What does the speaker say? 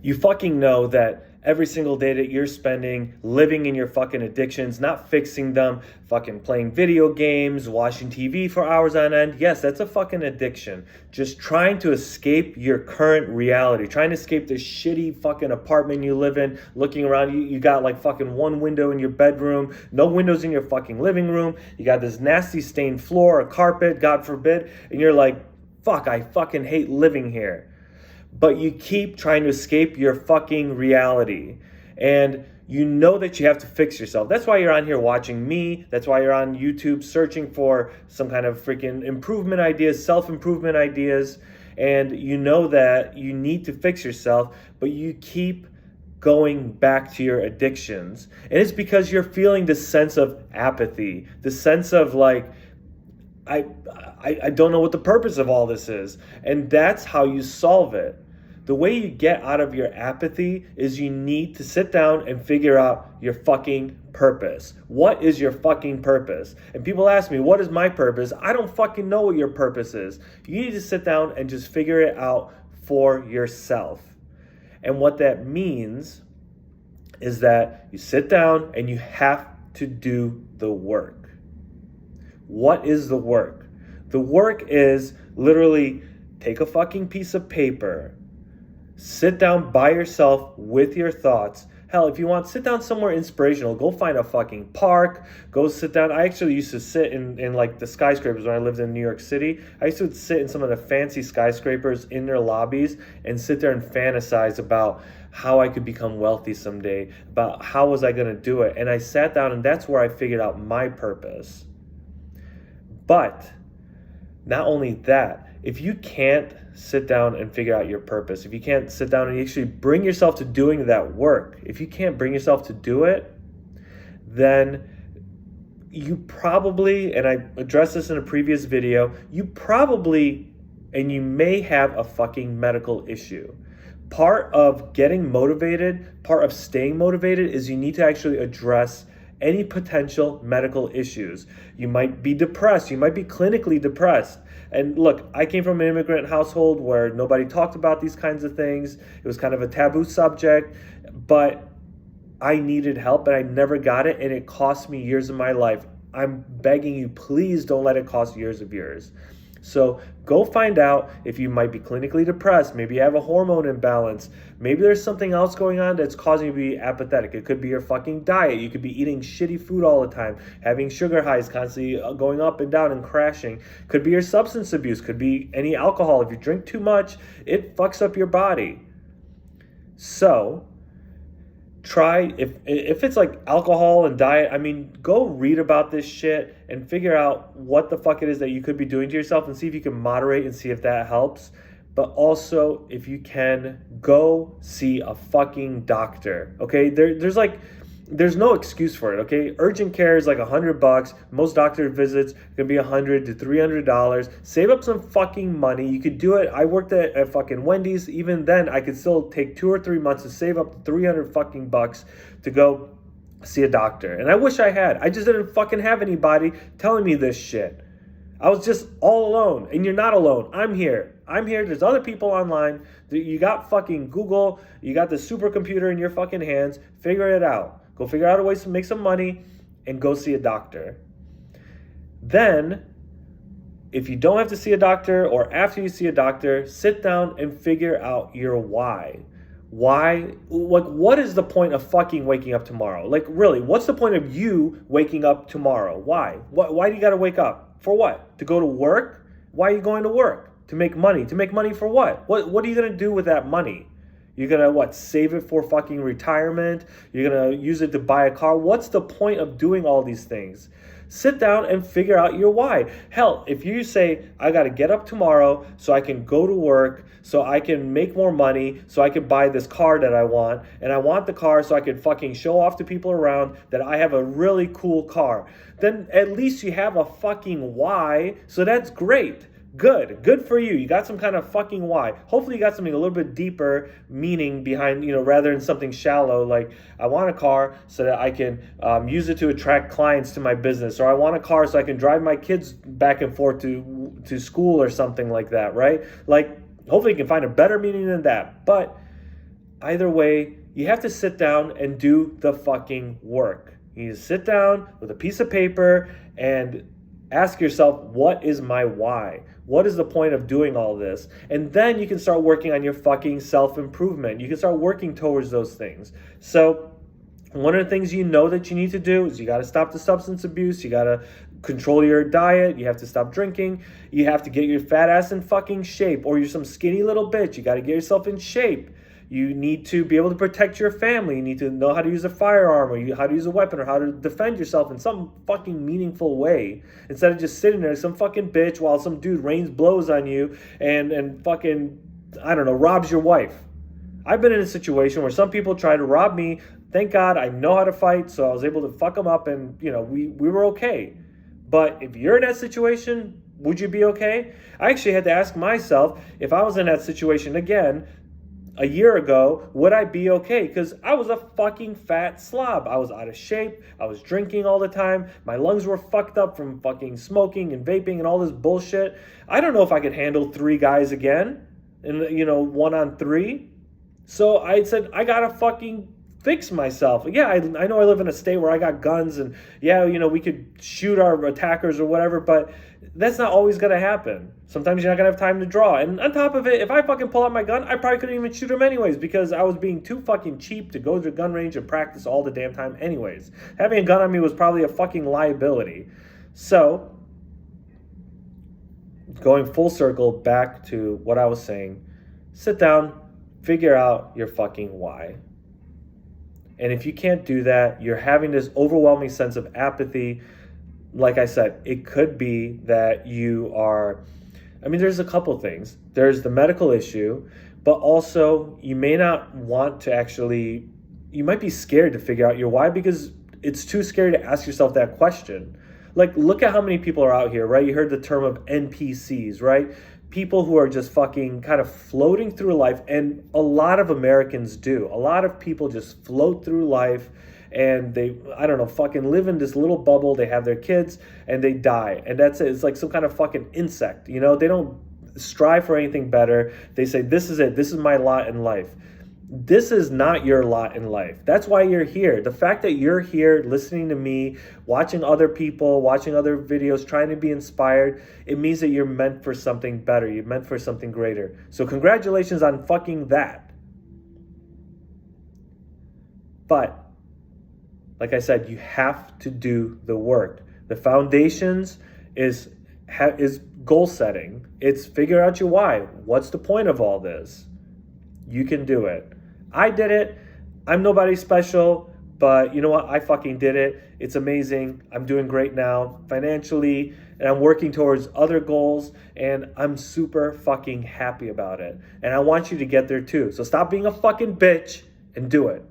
You fucking know that every single day that you're spending living in your fucking addictions, not fixing them, fucking playing video games, watching TV for hours on end. Yes, that's a fucking addiction. Just trying to escape your current reality, trying to escape this shitty fucking apartment you live in, looking around, you got like fucking one window in your bedroom, no windows in your fucking living room. You got this nasty stained floor, a carpet, God forbid, and you're like, fuck, I fucking hate living here. But you keep trying to escape your fucking reality. And you know that you have to fix yourself. That's why you're on here watching me. That's why you're on YouTube searching for some kind of freaking improvement ideas, self-improvement ideas. And you know that you need to fix yourself, but you keep going back to your addictions. And it's because you're feeling this sense of apathy, the sense of like, I don't know what the purpose of all this is. And that's how you solve it. The way you get out of your apathy is you need to sit down and figure out your fucking purpose. What is your fucking purpose? And people ask me, what is my purpose? I don't fucking know what your purpose is. You need to sit down and just figure it out for yourself. And what that means is that you sit down and you have to do the work. What is the work? The work is literally take a fucking piece of paper, sit down by yourself with your thoughts. Hell, if you want, sit down somewhere inspirational. Go find a fucking park. Go sit down. I actually used to sit in like the skyscrapers when I lived in New York City. I used to sit in some of the fancy skyscrapers in their lobbies and sit there and fantasize about how I could become wealthy someday, about how was I going to do it. And I sat down and that's where I figured out my purpose. But not only that, if you can't sit down and figure out your purpose, if you can't sit down and actually bring yourself to doing that work, if you can't bring yourself to do it, then you probably, and I addressed this in a previous video, you probably, and you may have a fucking medical issue. Part of getting motivated, part of staying motivated is you need to actually address any potential medical issues. You might be depressed. You might be clinically depressed. And look, I came from an immigrant household where nobody talked about these kinds of things. It was kind of a taboo subject, but I needed help and I never got it, and it cost me years of my life. I'm begging you, please don't let it cost years of yours. So go find out if you might be clinically depressed. Maybe you have a hormone imbalance. Maybe there's something else going on that's causing you to be apathetic. It could be your fucking diet. You could be eating shitty food all the time, having sugar highs constantly going up and down and crashing. Could be your substance abuse. Could be any alcohol. If you drink too much, it fucks up your body. So try, if it's like alcohol and diet, I mean, go read about this shit and figure out what the fuck it is that you could be doing to yourself and see if you can moderate and see if that helps. But also, if you can, go see a fucking doctor, okay? There's no excuse for it, okay? Urgent care is like $100. Most doctor visits can be $100 to $300. Save up some fucking money. You could do it. I worked at fucking Wendy's. Even then, I could still take 2 or 3 months to save up 300 fucking bucks to go see a doctor. And I wish I had. I just didn't fucking have anybody telling me this shit. I was just all alone. And you're not alone. I'm here. There's other people online. You got fucking Google. You got the supercomputer in your fucking hands. Figure it out. Go figure out a way to make some money and go see a doctor. Then, if you don't have to see a doctor or after you see a doctor, sit down and figure out your why. Why? Like, what is the point of fucking waking up tomorrow? Like, really, what's the point of you waking up tomorrow? Why? Why do you got to wake up? For what? To go to work? Why are you going to work? To make money. To make money for what? What are you going to do with that money? You're going to, save it for fucking retirement? You're going to use it to buy a car? What's the point of doing all these things? Sit down and figure out your why. Hell, if you say, I got to get up tomorrow so I can go to work, so I can make more money, so I can buy this car that I want, and I want the car so I can fucking show off to people around that I have a really cool car, then at least you have a fucking why, so that's great. Good for you. You got some kind of fucking why. Hopefully you got something a little bit deeper meaning behind, rather than something shallow like I want a car so that I can use it to attract clients to my business, or I want a car so I can drive my kids back and forth to school or something like that, right? Like, hopefully you can find a better meaning than that. But either way, you have to sit down and do the fucking work. You need to sit down with a piece of paper and ask yourself, what is my why? What is the point of doing all this? And then you can start working on your fucking self-improvement. You can start working towards those things. So one of the things you know that you need to do is you got to stop the substance abuse. You got to control your diet. You have to stop drinking. You have to get your fat ass in fucking shape, or you're some skinny little bitch. You got to get yourself in shape. You need to be able to protect your family. You need to know how to use a firearm, or how to use a weapon, or how to defend yourself in some fucking meaningful way, instead of just sitting there some fucking bitch while some dude rains blows on you and fucking, I don't know, robs your wife. I've been in a situation where some people try to rob me. Thank God I know how to fight, so I was able to fuck them up, and we were okay. But if you're in that situation, would you be okay? I actually had to ask myself, if I was in that situation again a year ago, would I be okay? Because I was a fucking fat slob. I was out of shape. I was drinking all the time. My lungs were fucked up from fucking smoking and vaping and all this bullshit. I don't know if I could handle 3 guys again, and 1-on-3. So I said, I gotta fucking fix myself. Yeah, I know I live in a state where I got guns, and yeah, we could shoot our attackers or whatever, but that's not always going to happen. Sometimes you're not going to have time to draw. And on top of it, if I fucking pull out my gun, I probably couldn't even shoot him anyways, because I was being too fucking cheap to go to the gun range and practice all the damn time anyways. Having a gun on me was probably a fucking liability. So, going full circle back to what I was saying, sit down, figure out your fucking why. And if you can't do that, you're having this overwhelming sense of apathy. Like I said, it could be that you are, there's a couple things. There's the medical issue, but also you may not want to actually, you might be scared to figure out your why, because it's too scary to ask yourself that question. Like, look at how many people are out here, right? You heard the term of NPCs, right? People who are just fucking kind of floating through life, and a lot of Americans do. A lot of people just float through life, and they, fucking live in this little bubble. They have their kids, and they die. And that's it. It's like some kind of fucking insect, They don't strive for anything better. They say, this is it. This is my lot in life. This is not your lot in life. That's why you're here. The fact that you're here listening to me, watching other people, watching other videos, trying to be inspired, it means that you're meant for something better. You're meant for something greater. So congratulations on fucking that. But, like I said, you have to do the work. The foundations is goal setting. It's figure out your why. What's the point of all this? You can do it. I did it. I'm nobody special, but you know what? I fucking did it. It's amazing. I'm doing great now financially, and I'm working towards other goals, and I'm super fucking happy about it. And I want you to get there too. So stop being a fucking bitch and do it.